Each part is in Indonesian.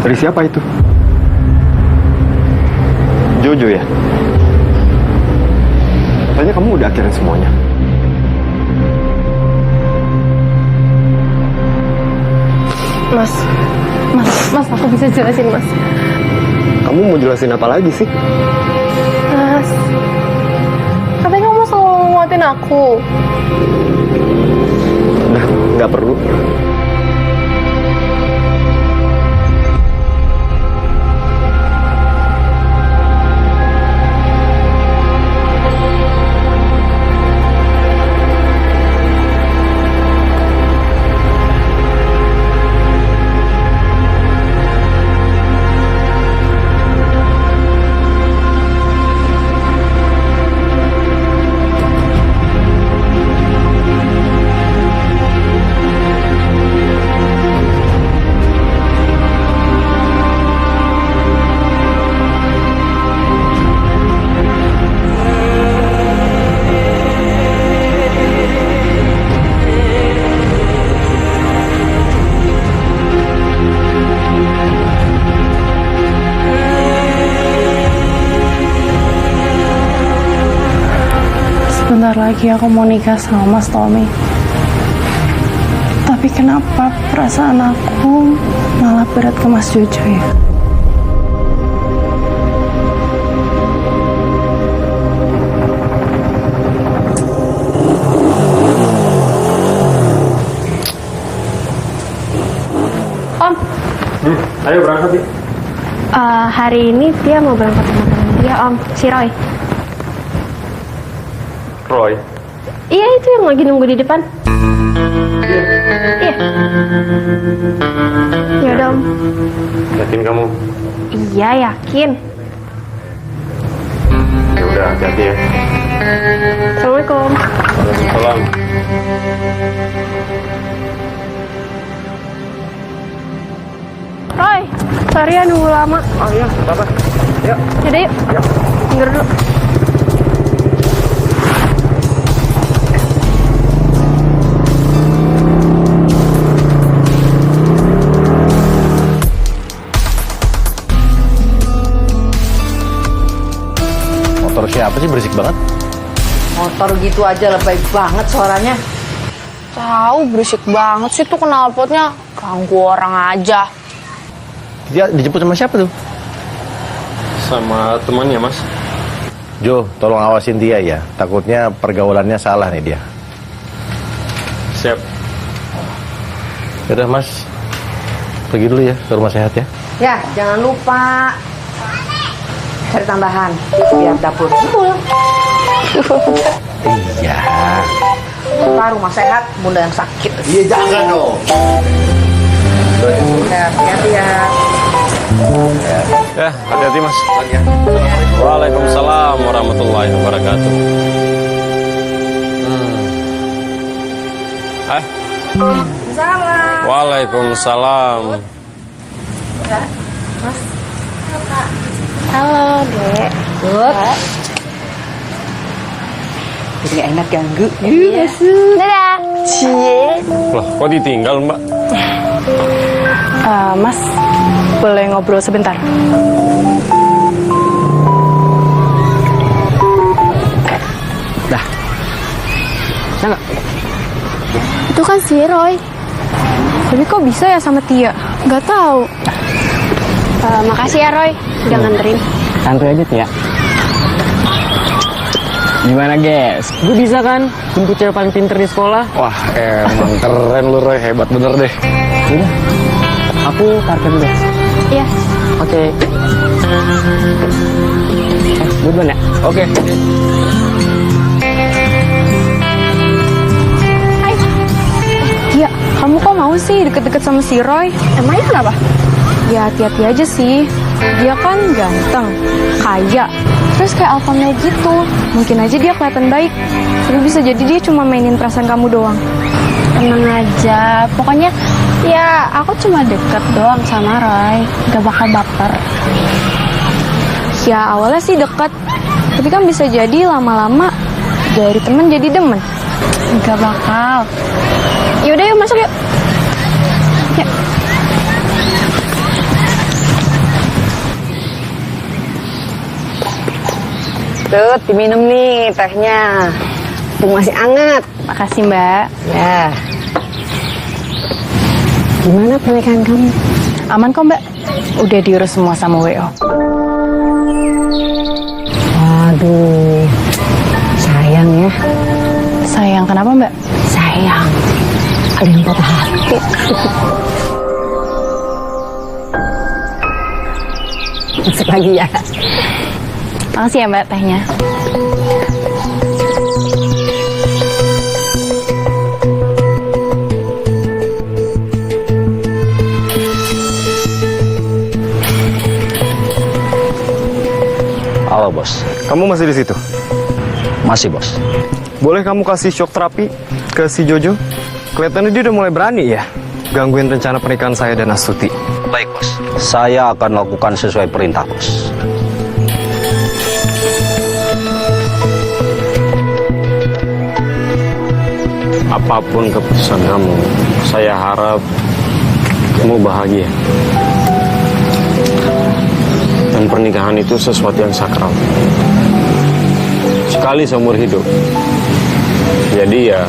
Dari siapa itu? Jojo ya? Katanya kamu udah akhirin semuanya. Mas, aku bisa jelasin, Mas. Kamu mau jelasin apa lagi sih? Mas, katanya kamu selalu nguatin aku. Udah, nggak perlu. Sebentar lagi aku mau nikah sama Mas Tommy. Tapi kenapa perasaan aku malah berat ke Mas Jojo ya? Om. Ayo berangkat ya. Hari ini dia mau berangkat sama temen dia, Om. Si Roy. Roy. Iya, itu yang lagi nunggu di depan. Iya. Ya udah, Om. Yakin kamu? Iya, yakin. Ya udah, hati-hati ya. Assalamualaikum. Waalaikumsalam. Roy, sorry ya nunggu lama. Oh iya, apa-apa. Yuk. Yaudah yuk. Ya. Tinggal dulu. Motor siapa sih berisik banget? Motor gitu aja lebay banget suaranya. Tahu berisik banget sih tuh knalpotnya. Ganggu orang aja. Dia dijemput sama siapa tuh? Sama temannya, Mas. Jo, tolong awasin dia ya. Takutnya pergaulannya salah nih dia. Siap. Yaudah Mas, pergi dulu ya ke rumah sehat ya. Ya, jangan lupa cari tambahan biar dapur full. Iya. Pak, rumah sehat, bunda yang sakit. Iya jangan dong. Ya, hati-hati ya. Ya, hati-hati Mas. Waalaikumsalam warahmatullahi wabarakatuh. Salam. Waalaikumsalam. Halo, Dek. Good. Jadi gak enak ganggu. Dadah. Loh, kok ditinggal, Mbak? Mas, boleh ngobrol sebentar? Enggak. Itu kan si Roy. Tapi kok bisa ya sama Tia? Gak tahu. Makasih ya Roy, udah nganterin. Santuy aja Tia. Gimana guys? Gue bisa kan jemput cewek paling pinter di sekolah? Wah emang keren lu Roy, hebat bener deh. Udah, aku parkir dulu. Iya. Oke. Gue duluan ya? Oke. Iya, kamu kok mau sih deket-deket sama si Roy? Emangnya kenapa? Ya hati-hati aja sih. Dia kan ganteng, kaya, terus kayak alpha male gitu. Mungkin aja dia kelihatan baik, tapi bisa jadi dia cuma mainin perasaan kamu doang. Tenang aja, pokoknya ya aku cuma deket doang sama Roy, gak bakal baper. Ya awalnya sih deket, tapi kan bisa jadi lama-lama dari temen jadi demen. Gak bakal. Yaudah yuk masuk yuk. Yuk. Tut, diminum nih tehnya. Mumpung masih hangat. Makasih, Mbak. Ya. Gimana pernikahan kamu? Aman kok, Mbak. Udah diurus semua sama WO. Waduh, sayang ya. Sayang, kenapa, Mbak? Sayang, ada yang patah hati. Masuk lagi ya. Makasih ya, Mbak, tehnya. Halo bos, Kamu masih di situ? masih bos. Boleh kamu kasih shock terapi ke si Jojo? Kelihatannya dia udah mulai berani ya gangguin rencana pernikahan saya dan Astuti. Baik bos, saya akan lakukan sesuai perintah bos. Apapun keputusan kamu, saya harap kamu bahagia. Dan pernikahan itu sesuatu yang sakral. Sekali seumur hidup. Jadi ya,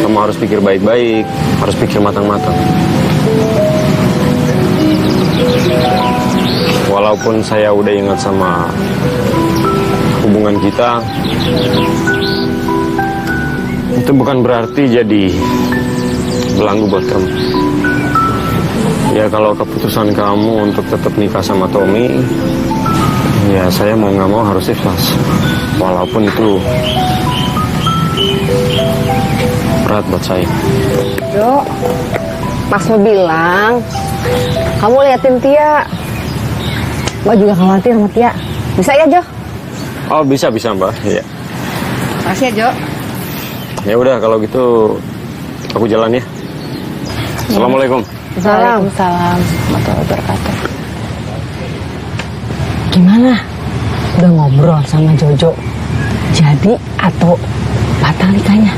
kamu harus pikir baik-baik, harus pikir matang-matang. Walaupun saya udah ingat sama hubungan kita, itu bukan berarti jadi belanggu buat kamu. Ya kalau keputusan kamu untuk tetap nikah sama Tommy, ya saya mau nggak mau harus ikhlas. Walaupun itu berat buat saya. Jo, Mas mau bilang, kamu liatin Tia. Mbak juga khawatir sama Tia. Bisa ya, Jo? Oh bisa Mbak. Ya. Makasih ya, Jo. Ya udah kalau gitu aku jalan ya. Assalamualaikum. Salam. Waalaikumsalam warahmatullahi wabarakatuh. Gimana? Udah ngobrol sama Jojo? Jadi atau batal nikahnya?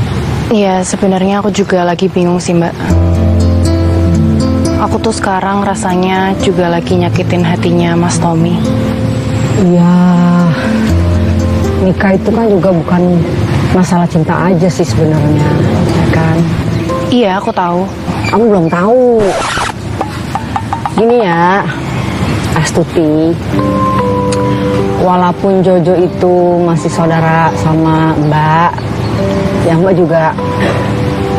Iya, sebenarnya aku juga lagi bingung sih, Mbak. Aku tuh sekarang rasanya juga lagi nyakitin hatinya Mas Tommy. Iya. Nikah itu kan juga bukan masalah cinta aja sih sebenarnya, ya kan? Iya, aku tahu. Kamu belum tahu. Gini ya, Astuti. Walaupun Jojo itu masih saudara sama Mbak, ya Mbak juga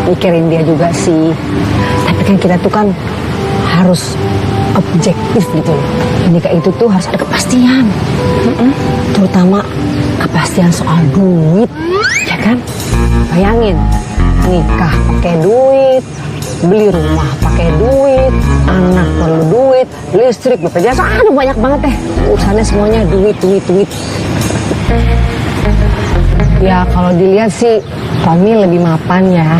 mikirin dia juga sih. Tapi kan kita tuh kan harus objektif gitu loh. Nikah itu tuh harus ada kepastian. Terutama kepastian soal duit, ya kan? Bayangin, nikah pakai duit, beli rumah pakai duit, anak perlu duit, listrik, BPJS, aduh banyak banget deh. Urusannya semuanya duit. Ya kalau dilihat sih Tommy lebih mapan ya.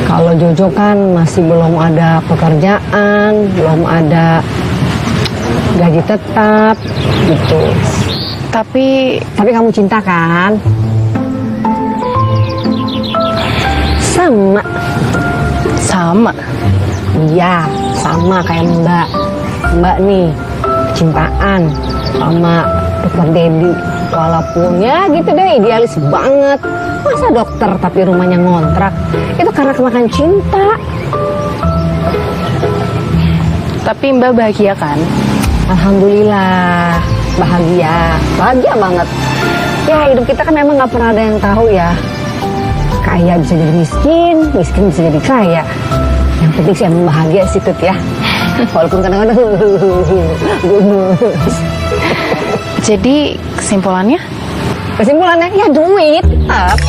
Kalau Jojo kan masih belum ada pekerjaan, belum ada gaji tetap gitu. Tapi kamu cinta kan? Sama. Iya, sama kayak Mbak. Mbak nih, cintaan sama dokter Dedi. Walaupun ya gitu deh, idealis banget. Masa dokter tapi rumahnya ngontrak? Itu karena kemakan cinta. tapi Mbak bahagia kan? Alhamdulillah, bahagia banget. Ya hidup kita kan memang nggak pernah ada yang tahu ya. Kaya bisa jadi miskin, miskin bisa jadi kaya. Yang penting sih emang bahagia sih Tut ya. Walaupun kadang-kadang gemes. Jadi kesimpulannya? Kesimpulannya ya duit tetap.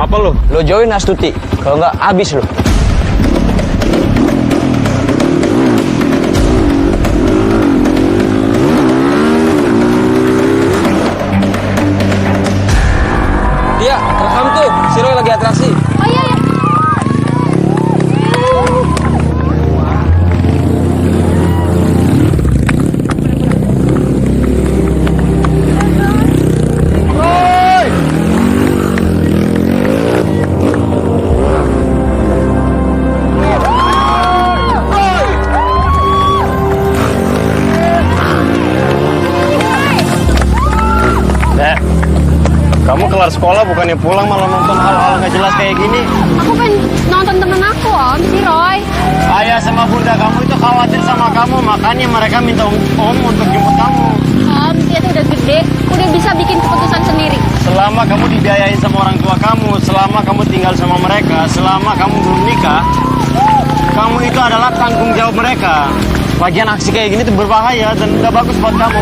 Apa lo? Lo join Astuti, kalau nggak habis lo. kelar sekolah bukannya pulang malah nonton hal-hal nggak jelas kayak gini. Aku pengen nonton temen aku, Om, si Roy. Ayah sama bunda kamu itu khawatir sama kamu, makanya mereka minta om untuk jemput kamu. Om, dia tuh udah gede, udah bisa bikin keputusan sendiri. Selama kamu dibiayain sama orang tua kamu, selama kamu tinggal sama mereka, selama kamu belum nikah, kamu itu adalah tanggung jawab mereka. Lagian aksi kayak gini tuh berbahaya dan gak bagus buat kamu.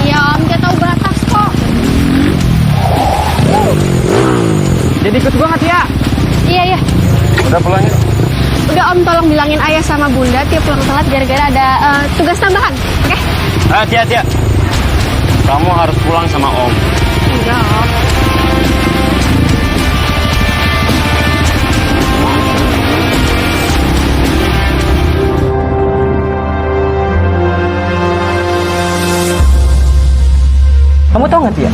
Iya, Om, dia tahu batas kok. Jadi ikut gua nggak Tia? Iya, iya. Udah pulang ya? Udah, Om, tolong bilangin ayah sama bunda tiap pulang telat gara-gara ada tugas tambahan, oke? Tia. Kamu harus pulang sama om. Enggak, Om. Kamu tau nggak Tia?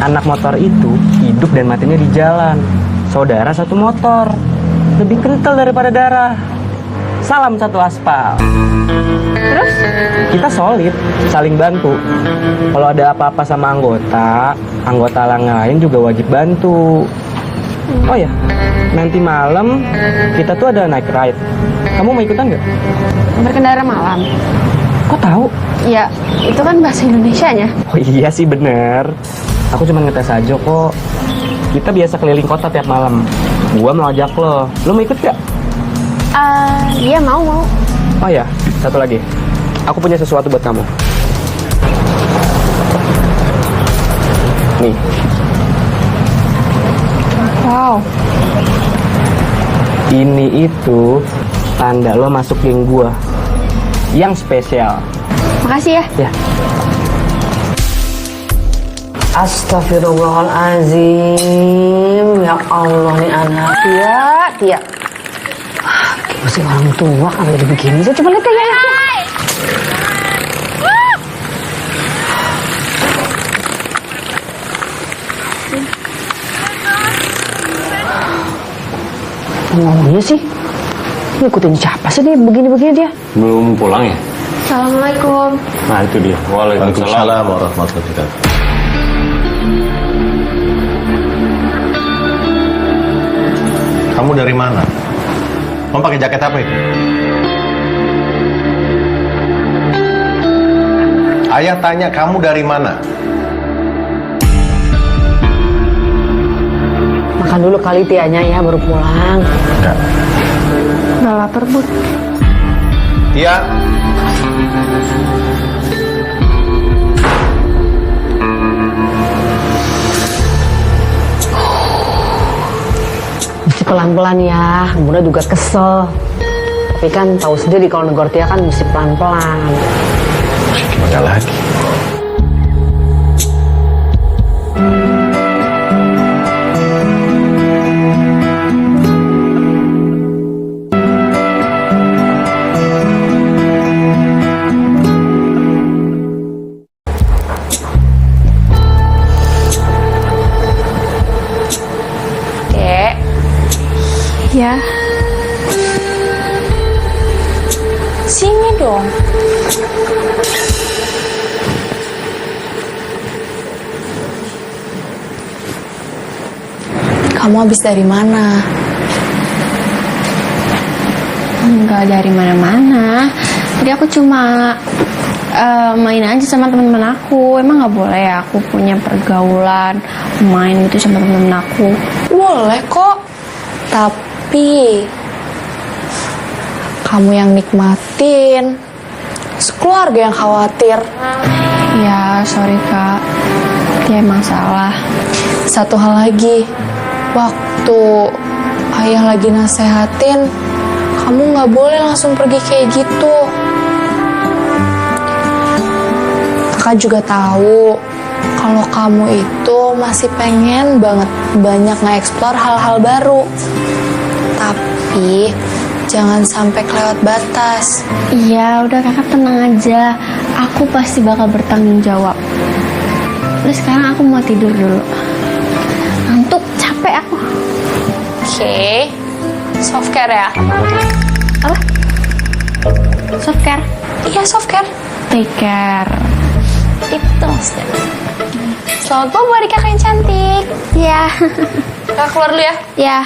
Anak motor itu hidup dan matinya di jalan. Saudara satu motor, lebih kental daripada darah. Salam satu aspal. Terus? Kita solid, saling bantu. Kalau ada apa-apa sama anggota lain juga wajib bantu. Oh ya, nanti malam kita tuh ada night ride. Kamu mau ikutan nggak? Berkendara malam. Kok tahu? Ya, itu kan bahasa Indonesianya. Oh iya sih bener. Aku cuma ngetes aja kok. Kita biasa keliling kota tiap malam. Gua mau ajak lo. Lo mau ikut gak? Iya mau. Oh ya, satu lagi. Aku punya sesuatu buat kamu. Nih. Wow. Ini itu tanda lo masuk geng gua. Yang spesial. Makasih ya. Ya. Astagfirullahalazim. Ya Allah nih anak. Tia. Masih orang tua kan jadi begini. Saya coba lihat ya. Ngomongnya sih ngikutin siapa sih dia begini-begini dia? Belum pulang ya? Assalamualaikum. Nah itu dia. Waalaikumsalam. Waalaikumsalam warahmatullahi wabarakatuh. Kamu dari mana? Kamu pakai jaket apa itu? Ayah tanya kamu dari mana? Makan dulu kali Tianya ya baru pulang. Enggak. Udah lapar, Bud. Tia. Mesti pelan-pelan ya. Bunda juga kesel. Tapi kan tahu sendiri kalau negor Tia kan mesti pelan-pelan. Gimana lagi? Dek. Ya. Sini dong. Kamu habis dari mana? Enggak dari mana-mana. Jadi aku cuma main aja sama teman-teman aku. Emang nggak boleh ya aku punya pergaulan main gitu sama teman-teman aku? Boleh kok. Tapi kamu yang nikmatin, sekeluarga yang khawatir. Ya sorry kak, dia emang salah. Satu hal lagi, waktu ayah lagi nasehatin, kamu nggak boleh langsung pergi kayak gitu. Kakak juga tahu kalau kamu itu masih pengen banget banyak nge-explore hal-hal baru. Tapi jangan sampai kelewat batas. Iya udah kakak tenang aja, aku pasti bakal bertanggung jawab. Terus sekarang aku mau tidur dulu. Ngantuk, capek aku. Oke, soft care ya. Apa? Soft care? Iya, soft care. Take care. Itu maksudnya. Selamat bobo adik kakak yang cantik. Ya. Kakak keluar dulu ya. Ya.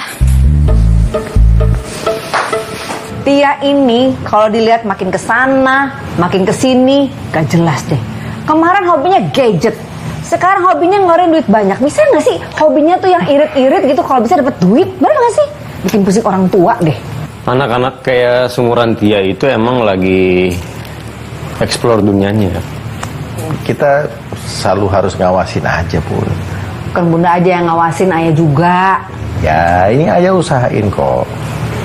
Tia ini kalau dilihat makin ke sana, makin ke sini, gak jelas deh. Kemarin hobinya gadget, sekarang hobinya ngeluarin duit banyak. Bisa nggak sih hobinya tuh yang irit-irit gitu kalau bisa dapat duit? Bener nggak sih? Bikin pusing orang tua deh. Anak-anak kayak sumuran Tia itu emang lagi explore dunianya. Kita selalu harus ngawasin aja, Pun. Bukan bunda aja yang ngawasin, ayah juga. Ya, ini ayah usahain kok.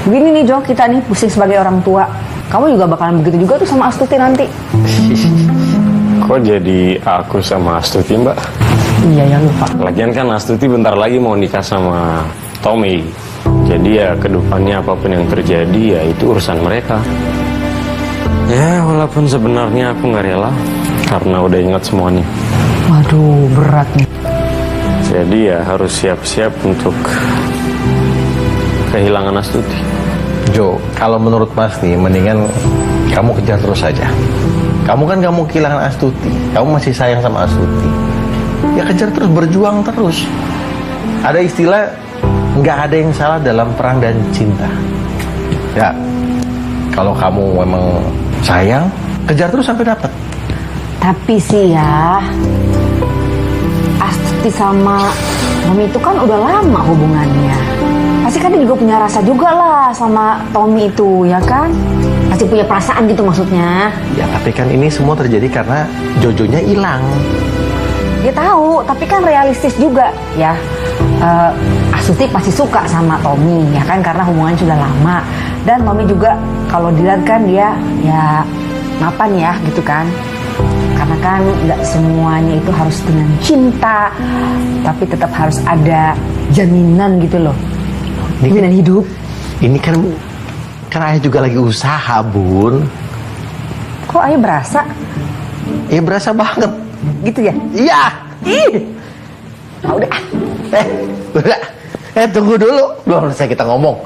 Begini nih Jo, kita nih pusing sebagai orang tua. Kamu juga bakalan begitu juga tuh sama Astuti nanti. Kok jadi aku sama Astuti, Mbak? Iya ya, lupa. Lagian kan Astuti bentar lagi mau nikah sama Tommy. Jadi ya kedepannya apapun yang terjadi ya itu urusan mereka. Ya walaupun sebenarnya aku nggak rela karena udah ingat semuanya. Waduh, berat nih. Jadi ya harus siap-siap untuk kehilangan Astuti. Jo, kalau menurut Mas nih, mendingan kamu kejar terus saja. Kamu kan gak mau kehilangan Astuti. Kamu masih sayang sama Astuti. Ya kejar terus, berjuang terus. Ada istilah, nggak ada yang salah dalam perang dan cinta. Ya, kalau kamu memang sayang, kejar terus sampai dapat. Tapi sih ya, Astuti sama Tommy itu kan udah lama hubungannya. Pasti kan dia juga punya rasa juga lah sama Tommy itu, ya kan? Pasti punya perasaan gitu maksudnya. Ya, tapi kan ini semua terjadi karena Jojonya hilang. Dia tahu, tapi kan realistis juga ya. Astuti pasti suka sama Tommy, ya kan? Karena hubungannya sudah lama. Dan Tommy juga kalau dilihat kan dia ya mapan ya gitu kan. Karena kan nggak semuanya itu harus dengan cinta, tapi tetap harus ada jaminan gitu loh. Jaminan hidup. Ini kan ayah juga lagi usaha, Bun. Kok ayah berasa? Ya berasa banget. Gitu ya? Iya. Ih. Ah, udah. Tunggu dulu. Belum selesai kita ngomong.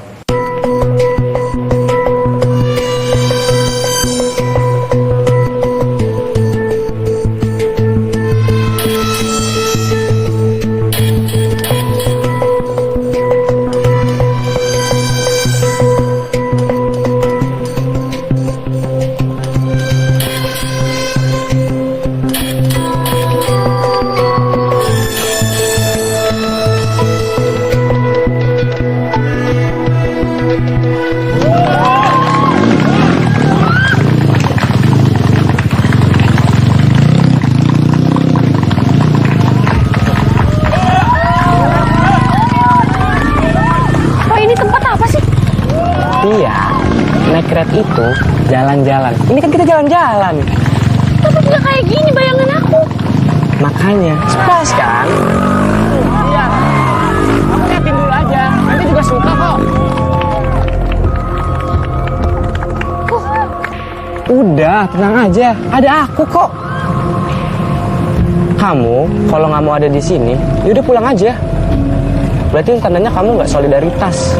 Iya, naik Grab itu jalan-jalan. Ini kan kita jalan-jalan. Tapi nggak kayak gini bayangan aku. Makanya, surprise kan? Iya. Kamu liatin dulu aja. Nanti juga suka kok. Udah, tenang aja. Ada aku kok. Kamu, kalau nggak mau ada di sini, yaudah pulang aja. Berarti tandanya kamu nggak solidaritas.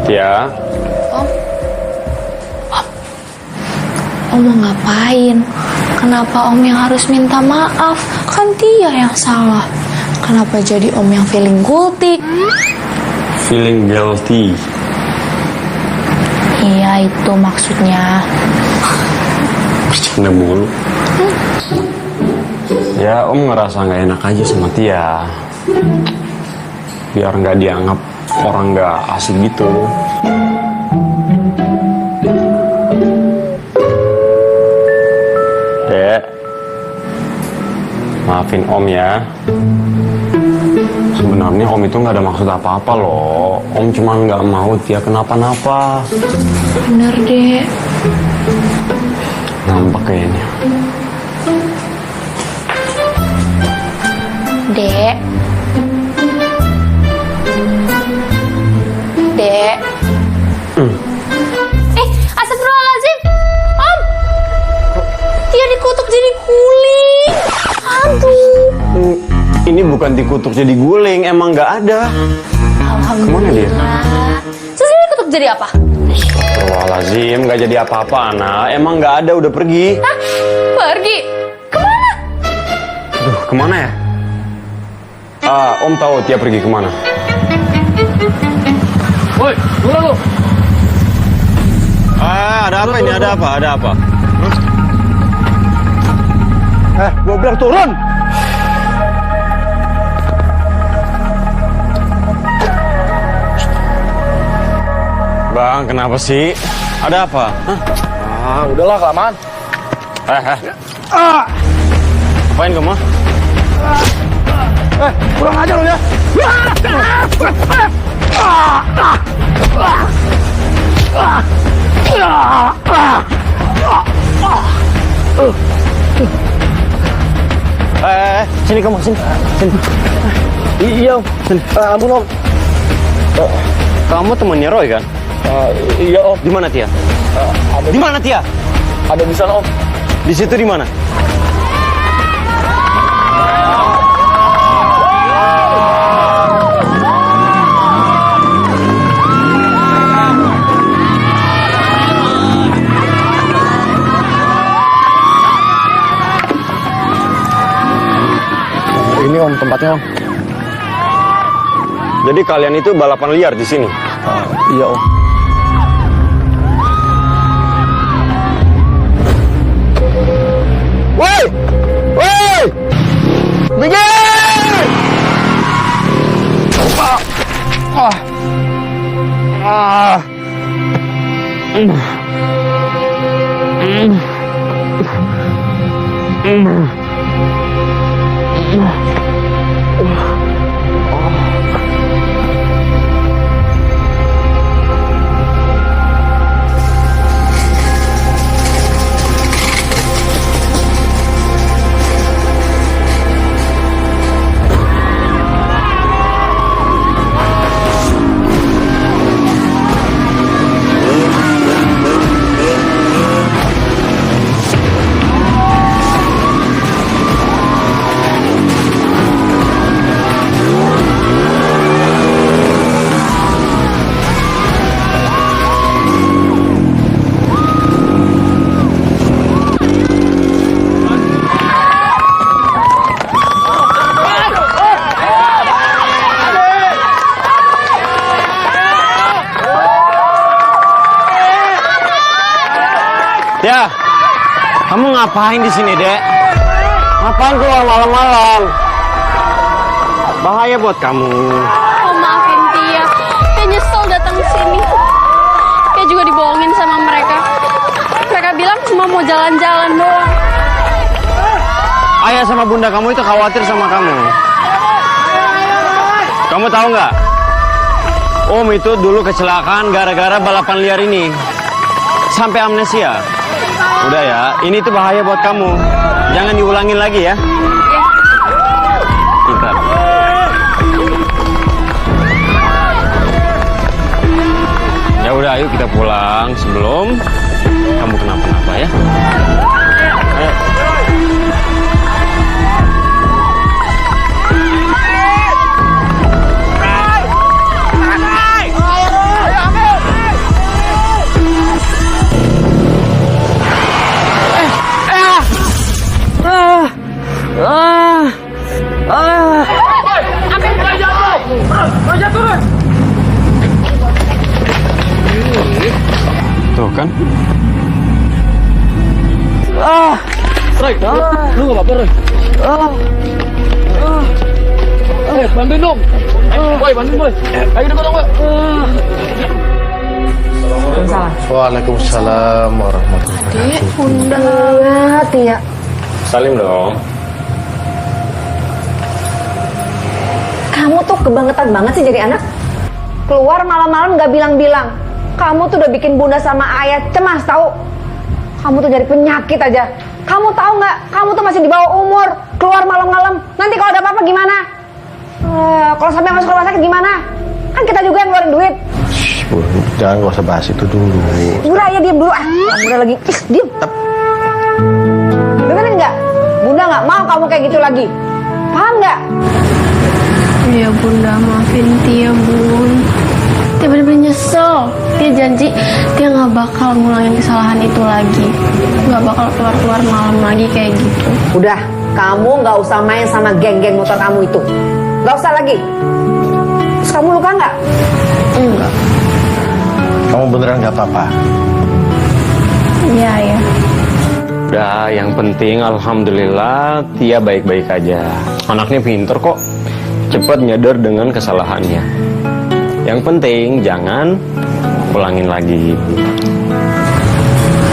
Ya. Om mau ngapain? Kenapa Om yang harus minta maaf? Kan dia yang salah. Kenapa jadi Om yang feeling guilty? Feeling guilty. Iya, itu maksudnya. Bercanda mulu. Ya, Om ngerasa nggak enak aja sama Tia. Biar nggak dianggap orang nggak asik gitu. Dek, maafin Om ya. Sebenarnya Om itu nggak ada maksud apa-apa loh. Om cuma nggak mau Tia kenapa-napa. Bener, Dek. Nampak kayaknya. Dek. Dek. Astagfirullahaladzim. Om. Dia dikutuk jadi guling. Aduh. Ini bukan dikutuk jadi guling, emang nggak ada. Kemana dia? Terus ini dikutuk jadi apa? Astagfirullahaladzim, nggak jadi apa-apa, anak. Emang nggak ada, udah pergi. Hah? Pergi? Kemana? Aduh, kemana ya? Om tahu dia pergi kemana. Woi, turun lu. Ada apa ini? Ada apa? Ada apa? Gua bilang turun. Bang, kenapa sih? Ada apa? Hah? Udahlah kelamaan. Apain kamu? Pulang aja lu ya. Sini kamu, sini. Iya, Sini. ampun Om. Kamu temannya Roy kan? Iya Om. Di mana Tia? Di mana Tia? Ada di sana Om. Di situ di mana? Ini Om tempatnya Om. Jadi kalian itu balapan liar di sini? Iya Om. Woi! Woi! Minggir! Ya, kamu ngapain di sini, Dek? Ngapain keluar malam-malam? Bahaya buat kamu. Oh maafin Tia, Tia nyesel datang ke sini. Tia juga dibohongin sama mereka. Mereka bilang cuma mau jalan-jalan doang. Ayah sama bunda kamu itu khawatir sama kamu. Kamu tahu nggak? Om itu dulu kecelakaan gara-gara balapan liar ini. Sampai amnesia. Udah ya, ini tuh bahaya buat kamu. Jangan diulangin lagi ya. Pintar. Ya udah, ayo kita pulang sebelum kamu kenapa-napa ya. Ayo. Tuh kan? Roy, lu nggak apa-apa Roy. Bantuin dong. Boy, bantuin Boy. Ayo dong, Boy. Waalaikumsalam warahmatullahi wabarakatuh. Bunda, Tia. Salim dong. Kamu tuh kebangetan banget sih jadi anak. Keluar malam-malam gak bilang-bilang. Kamu tuh udah bikin bunda sama ayah cemas tahu. Kamu tuh jadi penyakit aja. Kamu tahu nggak? Kamu tuh masih di bawah umur. Keluar malam-malam. Nanti kalau ada apa-apa gimana? Kalau sampai masuk rumah sakit gimana? Kan kita juga yang ngeluarin duit. Bu, jangan gak usah bahas itu dulu. Udah ya diam dulu ah. Bunda lagi. Diam. Dengerin nggak? Bunda nggak mau kamu kayak gitu lagi. Paham nggak? Iya Bunda, maafin Tia Bun. Tia bener-bener nyesel. nyesel. Dia janji dia nggak bakal ngulangin kesalahan itu lagi, nggak bakal keluar malam lagi kayak gitu. Udah, kamu nggak usah main sama geng-geng motor kamu itu. Nggak usah lagi. Terus kamu luka nggak? Enggak. Kamu beneran nggak apa-apa? Iya ya. Udah, yang penting alhamdulillah Tia baik-baik aja. Anaknya pinter kok. Cepat nyadar dengan kesalahannya. Yang penting jangan ulangin lagi.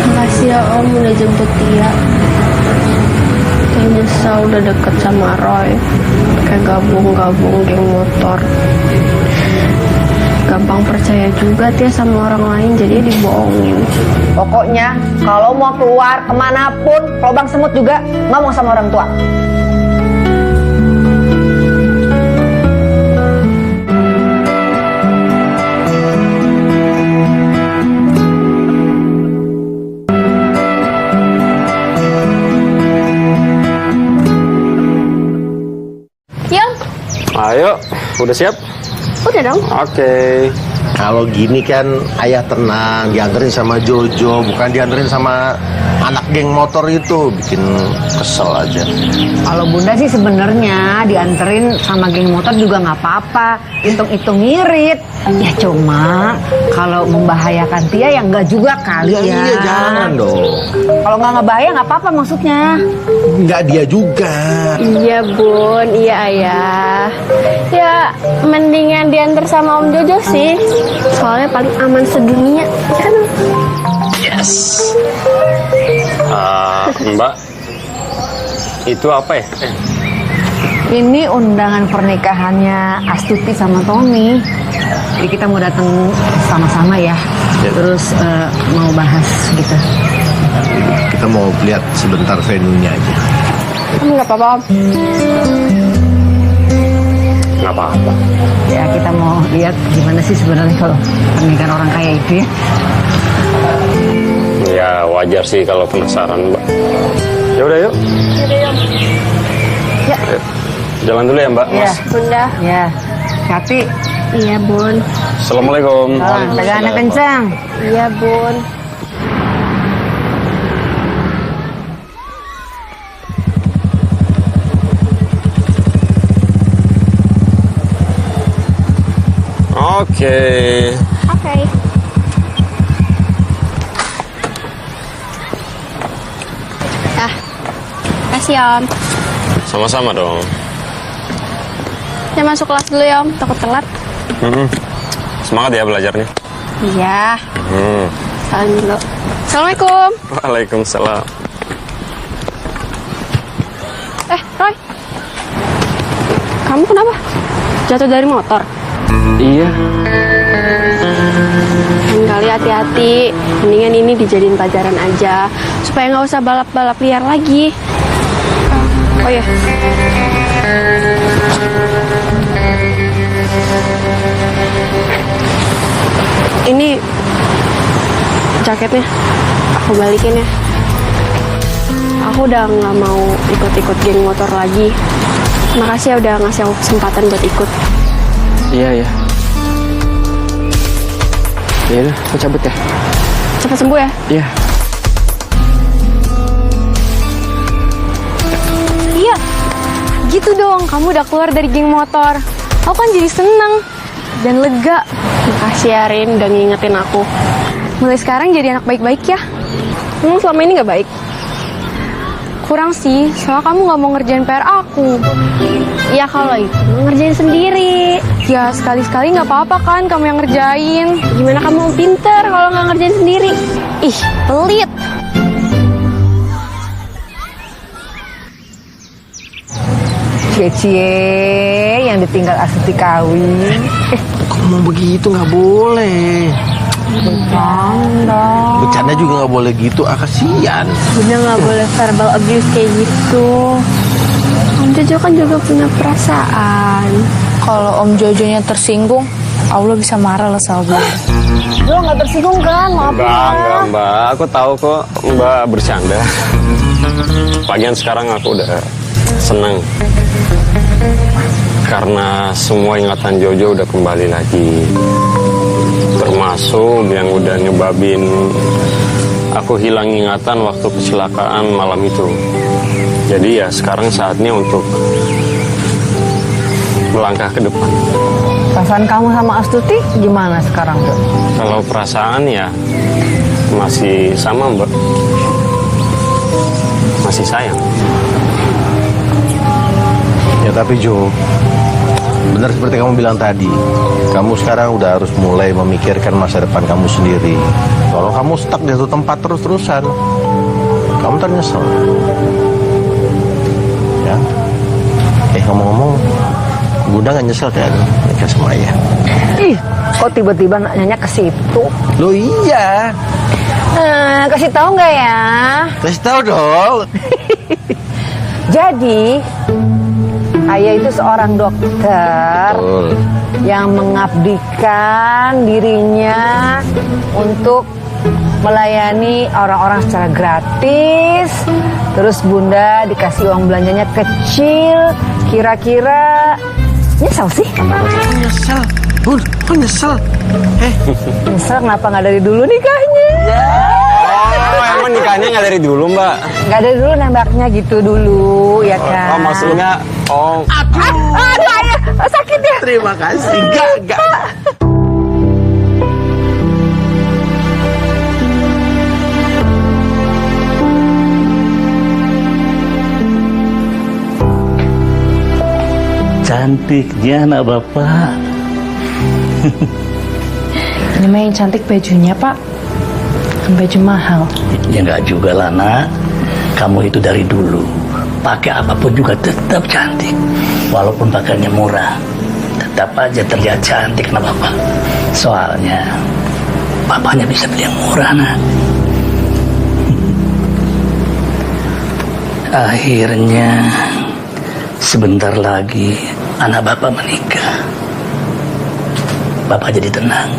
Makasih ya Om udah jemput Tia. Tia nyesel udah deket sama Roy. Kayak gabung geng motor. Gampang percaya juga Tia sama orang lain, jadi dibohongin. Pokoknya kalau mau keluar kemanapun, lubang semut juga ngomong sama orang tua. Yang? Ayo, udah siap? Udah dong. Oke. Kalau gini kan ayah tenang, dianterin sama Jojo, bukan dianterin sama anak geng motor itu, bikin kesel aja. Kalau bunda sih sebenarnya dianterin sama geng motor juga nggak apa-apa. Hitung-hitung ngirit. Ya cuma kalau membahayakan Tia ya nggak juga kali ya. Iya jangan dong. Kalau nggak ngebahaya nggak apa-apa maksudnya. Nggak dia juga. Iya Bun, iya Ayah. Ya mendingan diantar sama Om Jojo sih. Soalnya paling aman sedunia. Kan? Yes. Mbak, itu apa ya? Ini undangan pernikahannya Astuti sama Tommy. Jadi kita mau datang sama-sama ya. Terus mau bahas gitu. Kita mau lihat sebentar venue-nya aja. Nggak apa-apa Om. Nggak apa-apa. Ya kita mau lihat gimana sih sebenarnya kalau pernikahan orang kaya itu ya. Ya wajar sih kalau penasaran, Mbak. Ya udah yuk. Ya. Ayo. Jalan dulu ya, Mbak. Ya. Mas. Bunda. Ya. Hati. Iya Bun. Assalamualaikum. Jaga anak kencang. Iya Bun. Oke. Oke. Kasih Om. Sama-sama dong. Saya masuk kelas dulu ya Om, takut telat. Semangat ya belajarnya. Iya. Salam dulu. Assalamualaikum. Waalaikumsalam. Roy. Kamu kenapa? Jatuh dari motor? Iya. Lain kali hati-hati. Mendingan ini dijadiin pelajaran aja. Supaya nggak usah balap-balap liar lagi. Oh ya. Ini jaketnya aku balikin ya. Aku udah nggak mau ikut-ikut geng motor lagi. Makasih ya udah ngasih aku kesempatan buat ikut. Iya ya. Ya udah, aku cabut ya. Cepat sembuh ya. Iya. Iya, gitu dong. Kamu udah keluar dari geng motor. Aku kan jadi seneng dan lega. Makasih ya Rin udah ngingetin aku. Mulai sekarang jadi anak baik-baik ya. Emang selama ini nggak baik? Kurang sih, soalnya kamu nggak mau ngerjain PR aku. Ya kalau itu ngerjain sendiri. Ya sekali-sekali nggak apa-apa kan kamu yang ngerjain. Gimana kamu mau pinter kalau nggak ngerjain sendiri? Ih, pelit. Cie-cie yang ditinggal Astuti kawin. Kok mau begitu nggak boleh. Bercanda juga nggak boleh gitu, kasihan. Bunda nggak boleh verbal abuse kayak gitu. Om Jojo kan juga punya perasaan. Kalau Om Jojonya tersinggung, Allah bisa marah loh sama Bunda. Lo nggak tersinggung kan? Maaf Enggak, Mbak. Aku tahu kok Mbak bercanda. Lagian sekarang aku udah senang. Karena semua ingatan Jojo udah kembali lagi. termasuk yang udah nyebabin aku hilang ingatan waktu kecelakaan malam itu. Jadi ya sekarang saatnya untuk melangkah ke depan. Perasaan kamu sama Astuti gimana sekarang, Dok? Kalau perasaan ya masih sama, Mbak. Masih sayang. Ya tapi Jo, benar seperti kamu bilang tadi, kamu sekarang udah harus mulai memikirkan masa depan kamu sendiri. Kalau kamu stuck di satu tempat terus-terusan, kamu ntar nyesel. Ya. Ngomong-ngomong, Bunda nggak nyesel kan nikah sama ayah? Ih, kok tiba-tiba nanya ke situ? Loh iya. Kasih tahu nggak ya? Kasih tahu dong. Jadi, ayah itu seorang dokter yang mengabdikan dirinya untuk melayani orang-orang secara gratis. Terus Bunda dikasih uang belanjanya kecil. Kira-kira nyesel sih? Nyesel, Bun, kok nyesel? Nyesel kenapa nggak dari dulu nikahnya? Oh, emang nikahnya nggak dari dulu, Mbak? Nggak dari dulu nembaknya gitu dulu, ya kan? Oh, maksudnya, Aduh, ayah, sakit ya? Terima kasih. Enggak. Cantiknya anak bapak. Ini mah yang cantik bajunya, Pak. Baju mahal. Ya enggak juga lah, nak. Kamu itu dari dulu pakai apapun juga tetap cantik. Walaupun pakaiannya murah, tetap aja terlihat cantik anak bapak. Soalnya bapaknya bisa beli yang murah, nak. Akhirnya sebentar lagi anak bapak menikah. Bapak jadi tenang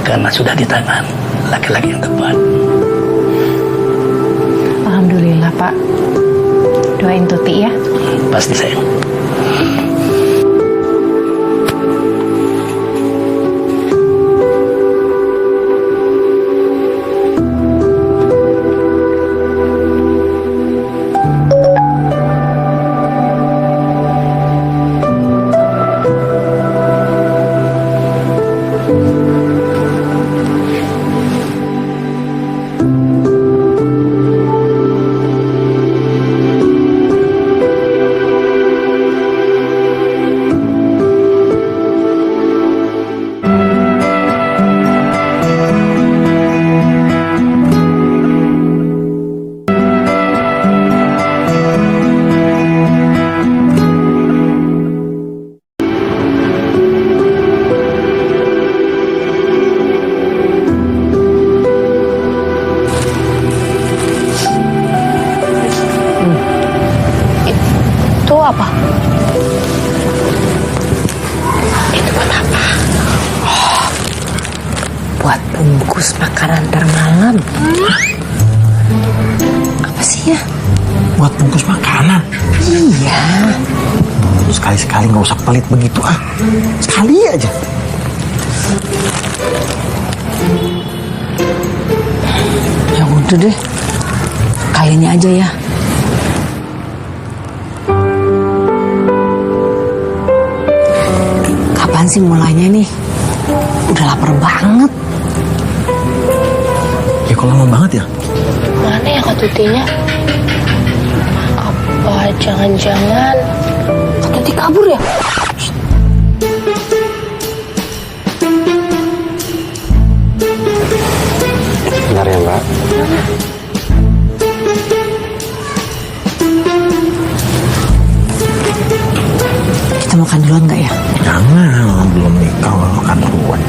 karena sudah di tangan laki-laki yang tepat. Alhamdulillah, Pak. Doain Tuti ya. Pasti sayang. Itu apa? Itu buat apa? Buat bungkus makanan ntar malam. Apa sih ya? Buat bungkus makanan. Iya. Sekali-sekali nggak usah pelit begitu ah. Sekali aja. Ya udah deh. Kali ini aja ya. Kapan sih mulainya nih? Udah lapar banget. Ya kok lama banget ya? Mana ya Kak Tutinya? Apa jangan-jangan Kak Tuti kabur ya? Bentar ya, Mbak. Kita makan duluan nggak ya? Jangan, belum nikah makan duluan.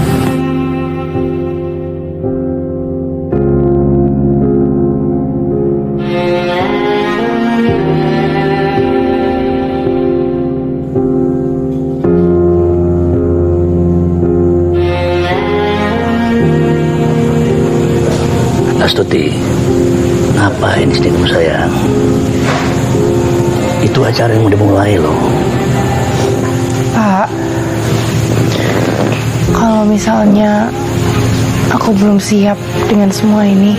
Astuti, ngapain istriku sayang? Itu acara yang udah mulai loh. Pak, kalau Kalau misalnya aku belum siap dengan semua ini,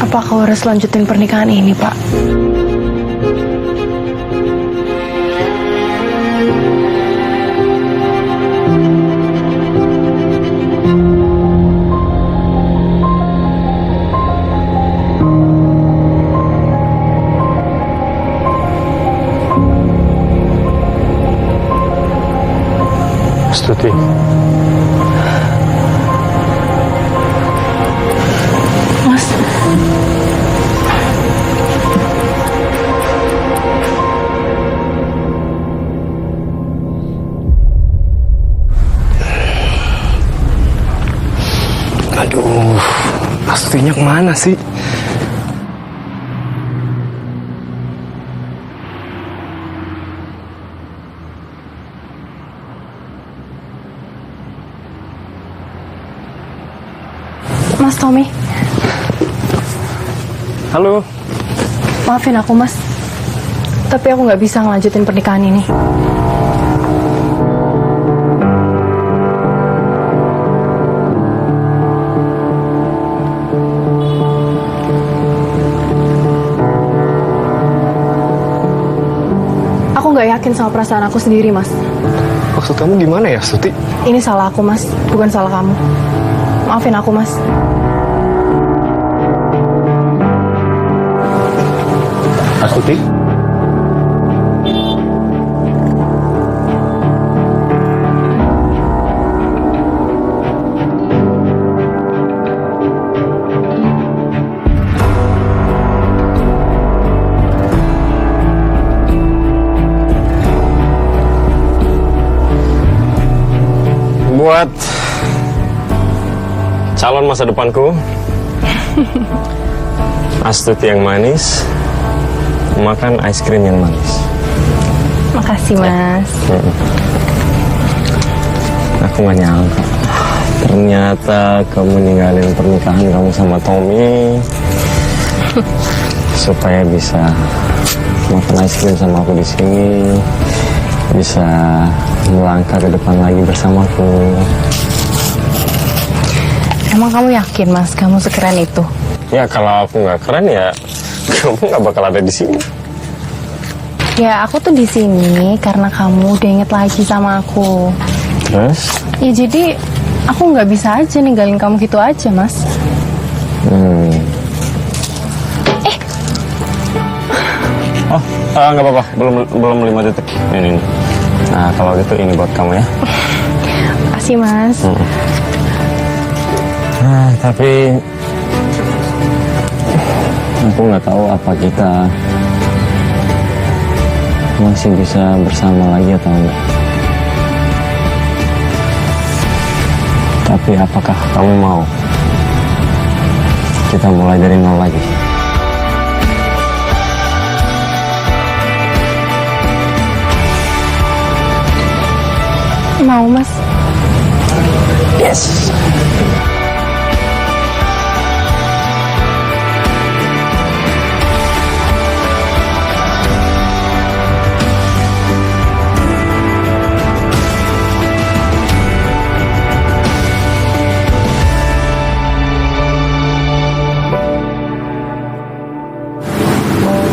apa aku harus lanjutin pernikahan ini, Pak? Astuti. Mas, Aduh, Astutinya kemana sih? Mas Tommy, Halo. maafin aku, Mas. Tapi aku nggak bisa ngelanjutin pernikahan ini. Aku nggak yakin sama perasaan aku sendiri, Mas. Maksud kamu gimana ya, Astuti? Ini salah aku, Mas. Bukan salah kamu. Maafin aku, Mas. Astuti? Buat calon masa depanku, Astuti yang manis, makan es krim yang manis. Makasih, Mas. Aku gak nyangka, ternyata kamu ninggalin pernikahan kamu sama Tommy supaya bisa makan es krim sama aku di sini, bisa melangkah ke depan lagi bersamaku. Emang kamu yakin, Mas, kamu sekeren itu? Ya kalau aku nggak keren ya kamu nggak bakal ada di sini. Ya, aku tuh di sini karena kamu udah inget lagi sama aku. Terus? Ya jadi aku nggak bisa aja ninggalin kamu gitu aja, Mas. Oh, nggak apa-apa, belum 5 detik. Ini. Nah, kalau gitu ini buat kamu ya. Makasih, Mas. Nah, tapi aku nggak tahu apa kita masih bisa bersama lagi atau enggak. Tapi apakah kamu mau kita mulai dari nol lagi? Mau, Mas? Yes.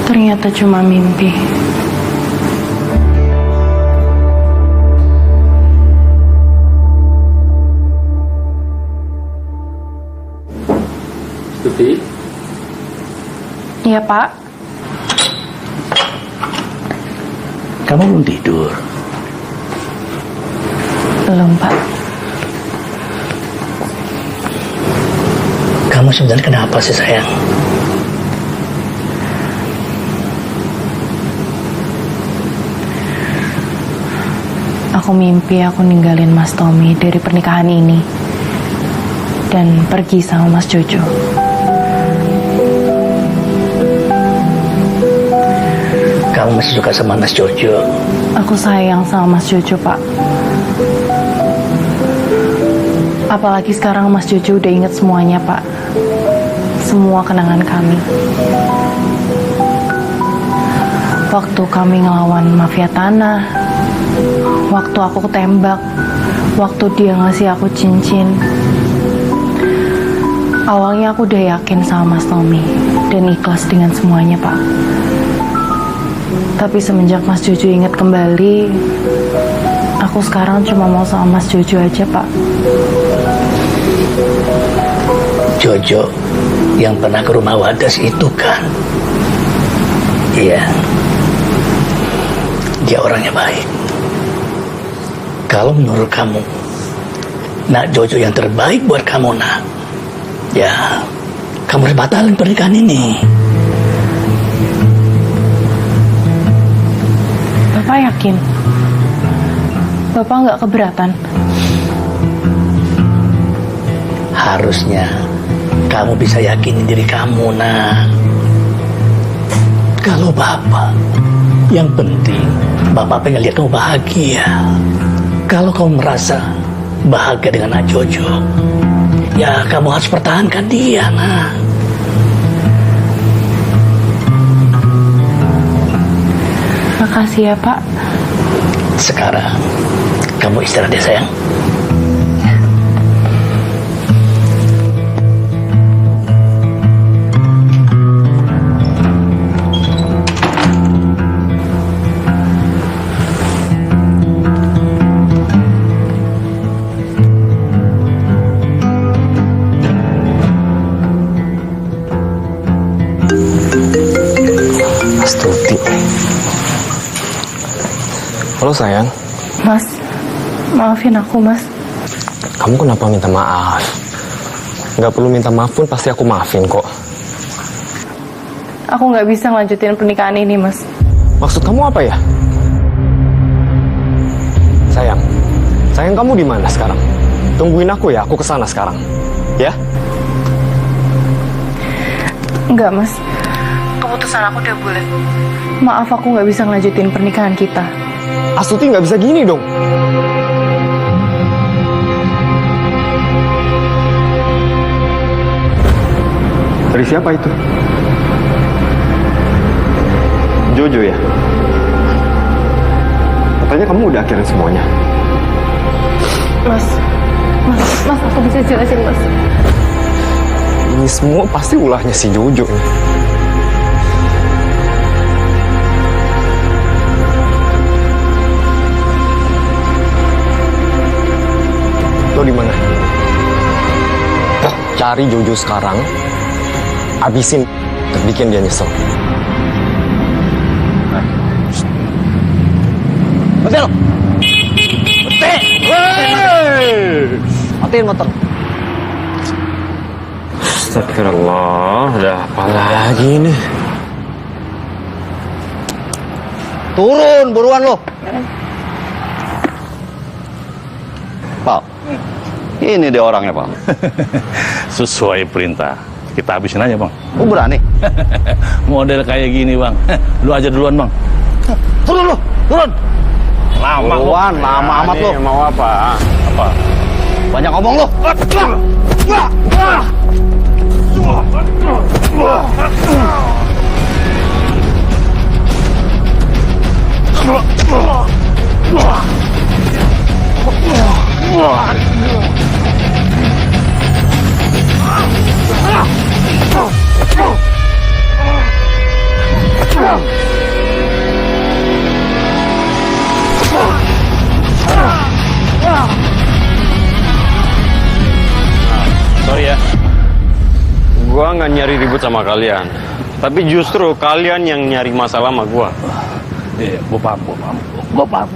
Ternyata cuma mimpi. Tuti? Iya, Pak. Kamu belum tidur? Belum, Pak. Kamu sebenarnya kenapa sih, sayang? Aku mimpi aku ninggalin Mas Tommy dari pernikahan ini dan pergi sama Mas Jojo. Kamu masih suka sama Mas Jojo? Aku sayang sama Mas Jojo, Pak. Apalagi sekarang Mas Jojo udah inget semuanya, Pak. Semua kenangan kami. Waktu kami ngelawan mafia tanah, waktu aku ketembak, waktu dia ngasih aku cincin, awalnya aku udah yakin sama Mas Tommy dan ikhlas dengan semuanya, Pak. Tapi semenjak Mas Jojo ingat kembali, aku sekarang cuma mau sama Mas Jojo aja, Pak. Jojo yang pernah ke rumah Wadas itu kan? Iya. Dia orangnya baik. Kalau menurut kamu, nak Jojo yang terbaik buat kamu, nak, ya kamu harus batalin pernikahan ini. Bapak yakin? Bapak nggak keberatan? Harusnya kamu bisa yakinin diri kamu, nak. Kalau Bapak, yang penting Bapak pengen lihat kamu bahagia. Kalau kamu merasa bahagia dengan Nak Jojo, ya kamu harus pertahankan dia, nak. Makasih ya, Pak. Sekarang kamu istirahat ya, sayang. Astuti. Halo sayang, Mas, maafin aku, Mas. kamu kenapa minta maaf? Nggak perlu minta maaf pun pasti aku maafin kok. Aku nggak bisa ngelanjutin pernikahan ini, Mas. Maksud kamu apa ya? Sayang kamu di mana sekarang? Tungguin aku ya, aku kesana sekarang. Ya? Enggak, Mas. Keputusan aku udah bulat. Maaf, aku nggak bisa ngelanjutin pernikahan kita. Astuti nggak bisa gini dong. Dari siapa itu? Jojo ya? Katanya kamu udah akhirin semuanya. Mas, aku bisa jelasin, Mas. Ini semua pasti ulahnya si Jojo nih. Lo di mana? Cari Jojo sekarang, abisin, bikin dia nyesel. Betul. Matiin motor. Astagfirullah, udah apa lagi nih? Turun, buruan lo. Pak, ini dia orangnya, Pak. Sesuai perintah. Kita habisin aja, Bang. Lu berani? Model kayak gini, Bang. Lu aja duluan, Bang. Turun lo, turun. Lama, Buruan, lama amat lo. Mau apa? Apa? Banyak ngomong lo. Sorry ya. Gua nggak nyari ribut sama kalian, tapi justru kalian yang nyari masalah sama gua. Iya, gua paham. Gua paham.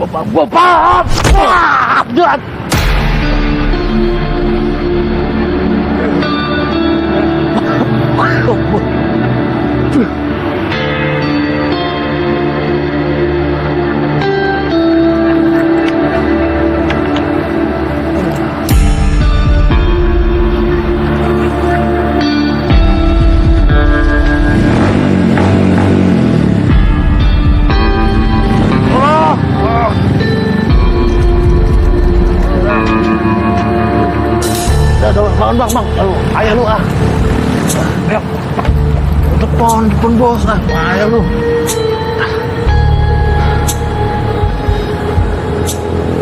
Bang. Aduh, ayah lu ah. Ayo. Depan bos ah. Ayah lu.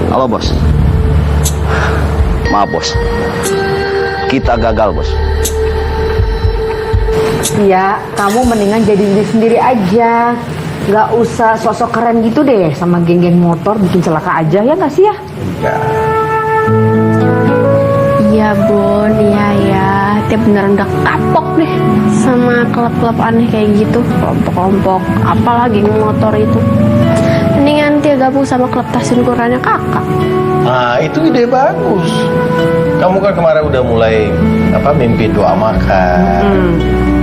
Halo bos. Maaf bos, kita gagal bos. Ya, kamu mendingan jadi diri sendiri aja. Gak usah sosok keren gitu deh sama geng-geng motor bikin celaka aja, ya gak sih ya? Iya Bun, iya ya. Dia beneran udah kapok deh sama klub-klub aneh kayak gitu. Kelompok-kelompok apalagi motor itu. Mendingan dia gabung sama klub tahsin Qurannya kakak. Nah, itu ide bagus. Kamu kan kemarin udah mulai mimpi doa makan.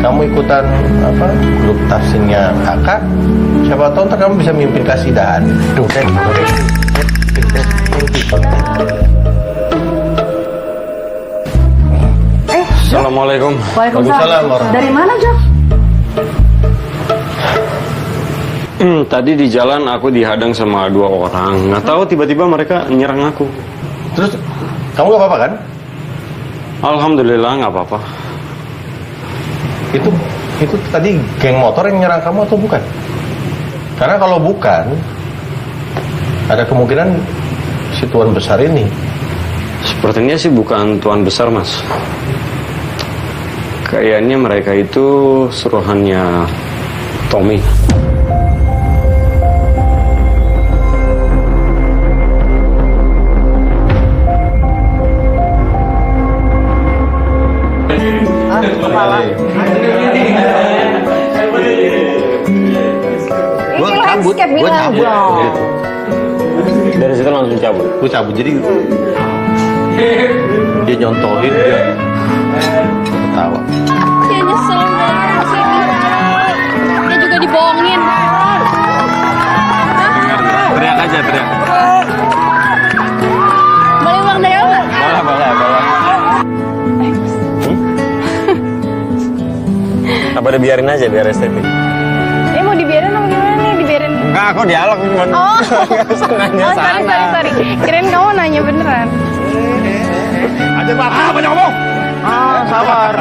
Kamu ikutan grup tafsirnya kakak. Siapa tahu ntar kamu bisa mimpin kasidahan. Tuh, Assalamualaikum. Waalaikumsalam. Dari mana, Jo? Tadi di jalan aku dihadang sama 2 orang. Nggak tahu tiba-tiba mereka nyerang aku. Terus kamu gak apa-apa kan? Alhamdulillah nggak apa-apa. Itu tadi geng motor yang nyerang kamu atau bukan? Karena kalau bukan, ada kemungkinan si tuan besar ini. Sepertinya sih bukan tuan besar, Mas. Kayaknya mereka itu suruhannya Tommy. Gue cabut. Dari situ langsung cabut. Gue cabut, jadi dia nyontohin, dia ketawa. Dia nyesel banget sih. Dia juga dibohongin. Teriak aja, teriak. Boleh ulang dari awal? Boleh. Apa udah biarin aja biar estetik? Mau dibiarin apa gimana nih? Dibiarin? Enggak, aku dialog. Oh. Nanya sana. Sorry. Kirain kamu nanya beneran. Aja banyak ngomong. Sabar.